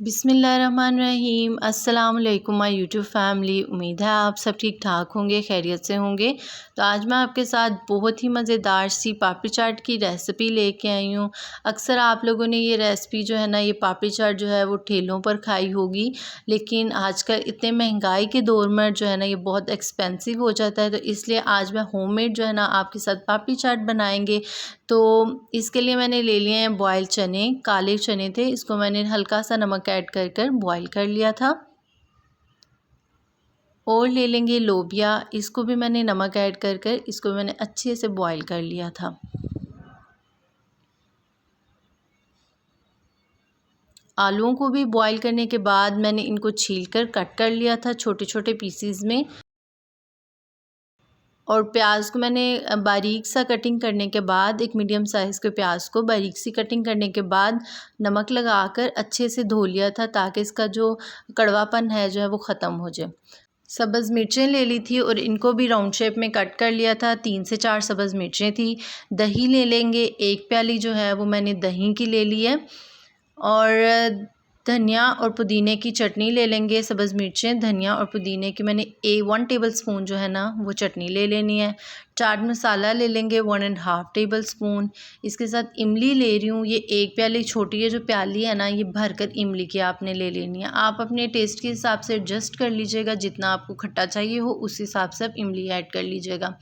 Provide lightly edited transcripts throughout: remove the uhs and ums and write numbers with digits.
बिस्मिल्लाहिर्रहमानिर्रहीम। अस्सलाम वालेकुम माय यूट्यूब फैमिली। उम्मीद है आप सब ठीक ठाक होंगे, खैरियत से होंगे। तो आज मैं आपके साथ बहुत ही मज़ेदार सी पापड़ी चाट की रेसिपी लेके आई हूँ। अक्सर आप लोगों ने ये रेसिपी जो है ना, ये पापड़ी चाट जो है वो ठेलों पर खाई होगी, लेकिन आजकल इतने महंगाई के दौर में जो है ना, ये बहुत एक्सपेंसिव हो जाता है। तो इसलिए आज मैं होममेड जो है ना आपके साथ पापड़ी चाट बनाएंगे। तो इसके लिए मैंने ले लिए हैं बॉयल चने, काले चने थे, इसको मैंने हल्का सा नमक ऐड कर कर बॉयल कर लिया था। और ले लेंगे लोबिया, इसको भी मैंने नमक ऐड कर कर इसको मैंने अच्छे से बॉयल कर लिया था। आलूओं को भी बॉईल करने के बाद मैंने इनको छील कर कट कर लिया था छोटे छोटे पीसीज में। और प्याज को मैंने बारीक सा कटिंग करने के बाद, एक मीडियम साइज़ के प्याज को बारीक सी कटिंग करने के बाद नमक लगाकर अच्छे से धो लिया था, ताकि इसका जो कड़वापन है जो है वो ख़त्म हो जाए। सब्ज़ मिर्चें ले ली थी और इनको भी राउंड शेप में कट कर लिया था। 3 से 4 सब्ज़ मिर्चें थी। दही ले लेंगे, 1 प्याली जो है वो मैंने दही की ले ली है। और धनिया और पुदीने की चटनी ले लेंगे। सब्ज़ मिर्चें, धनिया और पुदीने की मैंने 1 टेबलस्पून जो है ना वो चटनी ले लेनी है। चाट मसाला ले लेंगे 1.5 टेबलस्पून। इसके साथ इमली ले रही हूँ, ये 1 प्याली छोटी है जो प्याली है ना, ये भरकर इमली की आपने ले लेनी है। आप अपने टेस्ट के हिसाब से एडजस्ट कर लीजिएगा, जितना आपको खट्टा चाहिए हो उस हिसाब से आप इमली ऐड कर लीजिएगा।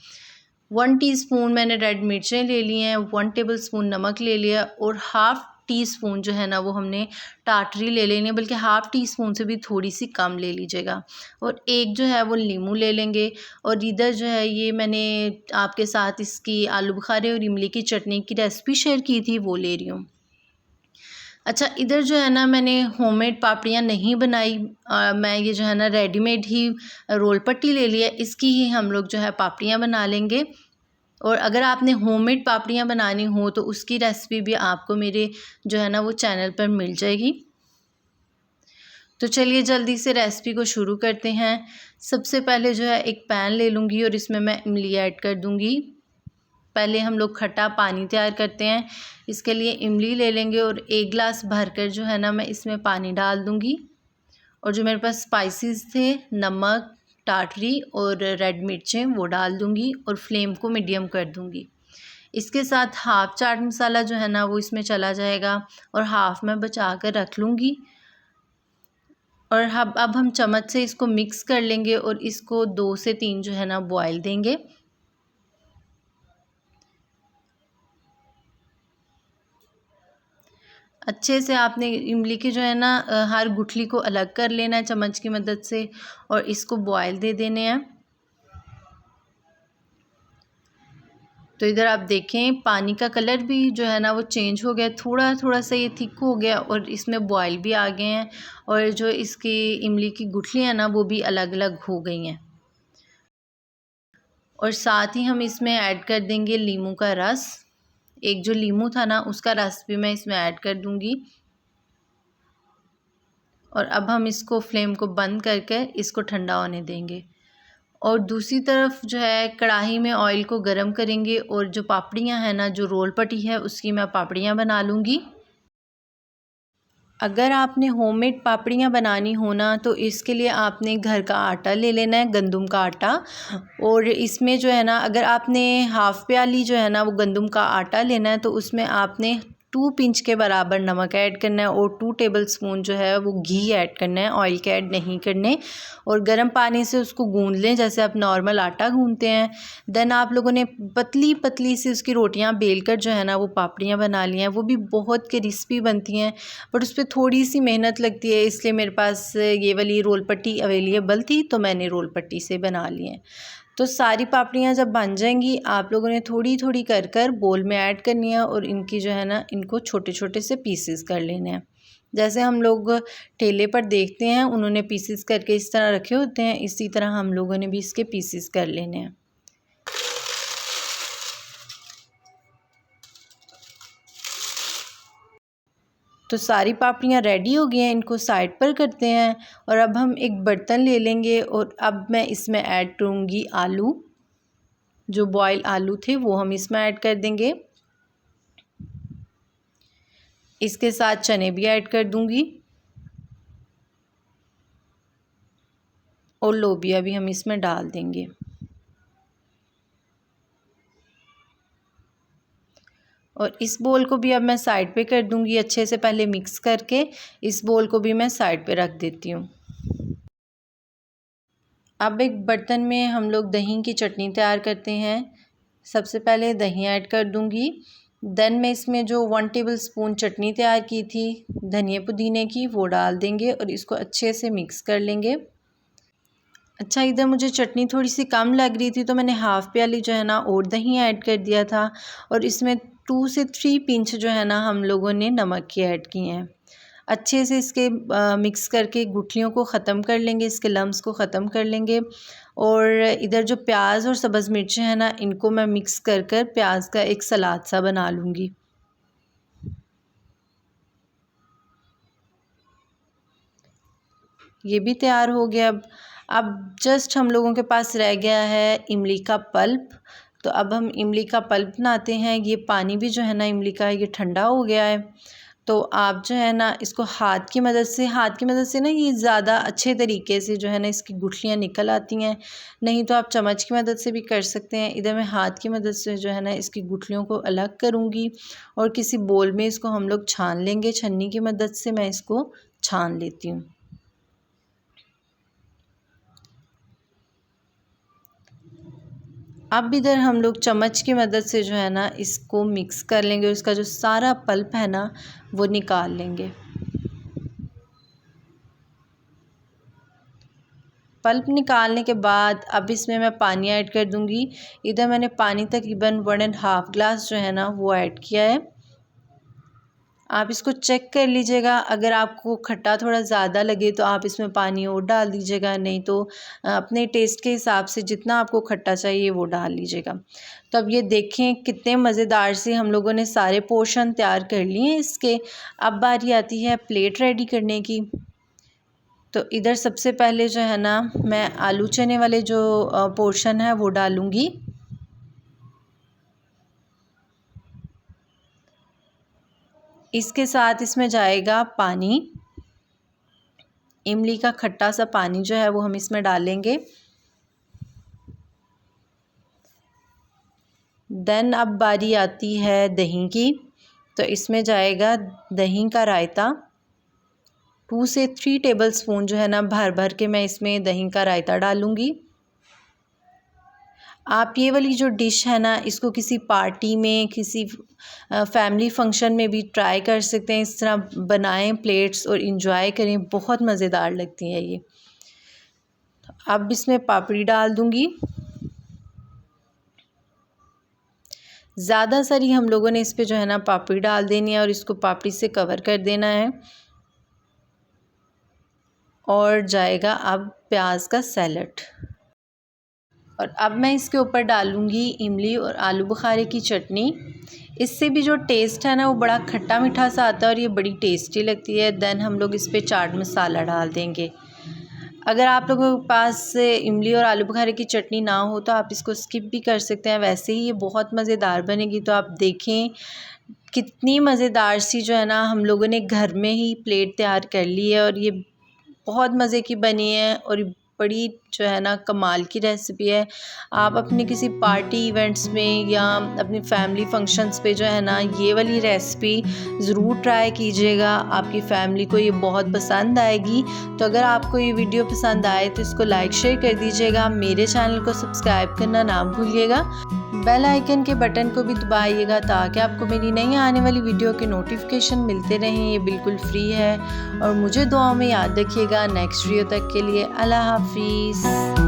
1 टीस्पून मैंने रेड मिर्चें ले ली हैं, 1 टेबलस्पून नमक ले लिया और हाफ़ टी स्पून जो है ना वो हमने टाटरी ले लेनी है, बल्कि हाफ़ टी स्पून से भी थोड़ी सी कम ले लीजिएगा। और एक जो है वो नींबू ले लेंगे। और इधर जो है ये मैंने आपके साथ इसकी आलू बुखारे और इमली की चटनी की रेसिपी शेयर की थी, वो ले रही हूँ। अच्छा, इधर जो है ना मैंने होममेड पापड़ियाँ नहीं बनाई, मैं ये जो है ना रेडीमेड ही रोल पट्टी ले लिया, इसकी ही हम लोग जो है पापड़ियाँ बना लेंगे। और अगर आपने होममेड पापड़ियाँ बनानी हो तो उसकी रेसिपी भी आपको मेरे जो है ना वो चैनल पर मिल जाएगी। तो चलिए जल्दी से रेसिपी को शुरू करते हैं। सबसे पहले जो है एक पैन ले लूँगी और इसमें मैं इमली ऐड कर दूँगी। पहले हम लोग खट्टा पानी तैयार करते हैं, इसके लिए इमली ले लेंगे और 1 गिलास भरकर जो है ना मैं इसमें पानी डाल दूँगी। और जो मेरे पास स्पाइसेस थे, नमक, टाटरी और रेड मिर्चें, वो डाल दूँगी और फ्लेम को मीडियम कर दूँगी। इसके साथ हाफ़ चाट मसाला जो है ना वो इसमें चला जाएगा और हाफ़ मैं बचा कर रख लूँगी। और अब हम चम्मच से इसको मिक्स कर लेंगे और इसको 2 से 3 जो है ना बॉयल देंगे। अच्छे से आपने इमली की जो है ना हर गुठली को अलग कर लेना है चम्मच की मदद से और इसको बॉयल दे देने हैं। तो इधर आप देखें पानी का कलर भी जो है ना वो चेंज हो गया, थोड़ा थोड़ा सा ये थिक हो गया और इसमें बॉयल भी आ गए हैं। और जो इसकी इमली की गुठलियाँ हैं ना वो भी अलग अलग हो गई हैं। और साथ ही हम इसमें ऐड कर देंगे नींबू का रस। एक जो नींबू था ना उसका रस भी मैं इसमें ऐड कर दूंगी। और अब हम इसको फ्लेम को बंद करके इसको ठंडा होने देंगे। और दूसरी तरफ जो है कढ़ाई में ऑयल को गरम करेंगे और जो पापड़ियाँ हैं ना, जो रोल पट्टी है उसकी मैं पापड़ियाँ बना लूँगी। अगर आपने होममेड पापड़ियाँ बनानी हो ना तो इसके लिए आपने घर का आटा ले लेना है, गंदम का आटा। और इसमें जो है ना अगर आपने हाफ़ प्याली जो है ना वो गंदम का आटा लेना है तो उसमें आपने 2 पिंच के बराबर नमक ऐड करना है और 2 टेबलस्पून जो है वो घी ऐड करना है, ऑयल के ऐड नहीं करने। और गर्म पानी से उसको गूँध लें जैसे आप नॉर्मल आटा गूँधते हैं। देन आप लोगों ने पतली पतली सी उसकी रोटियां बेलकर जो है ना वो पापड़ियाँ बना ली हैं, वो भी बहुत क्रिस्पी बनती हैं, बट उस पर थोड़ी सी मेहनत लगती है। इसलिए मेरे पास ये वाली रोल पट्टी अवेलेबल थी तो मैंने रोल पट्टी से बना ली हैं। तो सारी पापड़ियाँ जब बन जाएंगी आप लोगों ने थोड़ी थोड़ी कर कर बोल में ऐड करनी है और इनकी जो है ना इनको छोटे छोटे से पीसेस कर लेने हैं। जैसे हम लोग ठेले पर देखते हैं उन्होंने पीसेस करके इस तरह रखे होते हैं, इसी तरह हम लोगों ने भी इसके पीसेस कर लेने हैं। तो सारी पापड़ियाँ रेडी हो गई हैं, इनको साइड पर करते हैं। और अब हम एक बर्तन ले लेंगे और अब मैं इसमें ऐड करूँगी आलू। जो बॉयल आलू थे वो हम इसमें ऐड कर देंगे। इसके साथ चने भी ऐड कर दूँगी। और लोबिया भी हम इसमें डाल देंगे। और इस बोल को भी अब मैं साइड पे कर दूंगी अच्छे से, पहले मिक्स करके इस बोल को भी मैं साइड पे रख देती हूँ। अब एक बर्तन में हम लोग दही की चटनी तैयार करते हैं। सबसे पहले दही ऐड कर दूंगी, देन मैं इसमें जो 1 टेबलस्पून चटनी तैयार की थी धनिया पुदीने की वो डाल देंगे और इसको अच्छे से मिक्स कर लेंगे। अच्छा, इधर मुझे चटनी थोड़ी सी कम लग रही थी तो मैंने हाफ़ प्याली जो है ना और दही ऐड कर दिया था और इसमें 2 से 3 पिंच जो है ना हम लोगों ने नमक की ऐड किए हैं। अच्छे से इसके मिक्स करके गुठलियों को ख़त्म कर लेंगे, इसके लम्स को ख़त्म कर लेंगे। और इधर जो प्याज और सब्ज़ मिर्चें हैं ना इनको मैं मिक्स कर कर प्याज का एक सलाद सा बना लूँगी। ये भी तैयार हो गया। अब जस्ट हम लोगों के पास रह गया है इमली का पल्प। तो अब हम इमली का पल्प बनाते हैं। ये पानी भी जो है ना इमली का ये ठंडा हो गया है। तो आप जो है ना इसको हाथ की मदद से ना ये ज़्यादा अच्छे तरीके से जो है ना इसकी गुठलियाँ निकल आती हैं। नहीं तो आप चम्मच की मदद से भी कर सकते हैं। इधर मैं हाथ की मदद से जो है ना इसकी गुठलियों को अलग करूँगी और किसी बोल में इसको हम लोग छान लेंगे। छन्नी की मदद से मैं इसको छान लेती हूँ। अब इधर हम लोग चम्मच की मदद से जो है ना इसको मिक्स कर लेंगे और इसका जो सारा पल्प है ना वो निकाल लेंगे। पल्प निकालने के बाद अब इसमें मैं पानी ऐड कर दूंगी। इधर मैंने पानी तकरीबन 1.5 ग्लास जो है ना वो ऐड किया है। आप इसको चेक कर लीजिएगा, अगर आपको खट्टा थोड़ा ज़्यादा लगे तो आप इसमें पानी और डाल दीजिएगा, नहीं तो अपने टेस्ट के हिसाब से जितना आपको खट्टा चाहिए वो डाल लीजिएगा। तो अब ये देखें कितने मज़ेदार से हम लोगों ने सारे पोर्शन तैयार कर लिए हैं इसके। अब बारी आती है प्लेट रेडी करने की। तो इधर सबसे पहले जो है ना मैं आलू चने वाले जो पोर्शन है वो डालूँगी। इसके साथ इसमें जाएगा पानी, इमली का खट्टा सा पानी जो है वो हम इसमें डालेंगे। देन अब बारी आती है दही की। तो इसमें जाएगा दही का रायता। 2 से 3 टेबलस्पून जो है ना भर भर के मैं इसमें दही का रायता डालूँगी। आप ये वाली जो डिश है ना इसको किसी पार्टी में, किसी फैमिली फंक्शन में भी ट्राई कर सकते हैं। इस तरह बनाएं प्लेट्स और इंजॉय करें, बहुत मज़ेदार लगती है ये। अब इसमें पापड़ी डाल दूंगी। ज़्यादा सारी हम लोगों ने इस पे जो है ना पापड़ी डाल देनी है और इसको पापड़ी से कवर कर देना है। और जाएगा अब प्याज का सैलड। और अब मैं इसके ऊपर डालूँगी इमली और आलू बुखारे की चटनी। इससे भी जो टेस्ट है ना वो बड़ा खट्टा मीठा सा आता है और ये बड़ी टेस्टी लगती है। देन हम लोग इस पर चाट मसाला डाल देंगे। अगर आप लोगों के पास इमली और आलू बुखारे की चटनी ना हो तो आप इसको स्किप भी कर सकते हैं, वैसे ही ये बहुत मज़ेदार बनेगी। तो आप देखें कितनी मज़ेदार सी जो है ना हम लोगों ने घर में ही प्लेट तैयार कर ली है और ये बहुत मज़े की बनी है और बड़ी जो है ना कमाल की रेसिपी है। आप अपने किसी पार्टी इवेंट्स में या अपनी फैमिली फंक्शंस पे जो है ना ये वाली रेसिपी ज़रूर ट्राई कीजिएगा, आपकी फैमिली को ये बहुत पसंद आएगी। तो अगर आपको ये वीडियो पसंद आए तो इसको लाइक शेयर कर दीजिएगा। मेरे चैनल को सब्सक्राइब करना ना भूलिएगा। बेल आइकन के बटन को भी दबाइएगा ताकि आपको मेरी नई आने वाली वीडियो के नोटिफिकेशन मिलते रहें। ये बिल्कुल फ्री है और मुझे दुआओं में याद रखिएगा। नेक्स्ट वीडियो तक के लिए अल्लाह हाफिज़।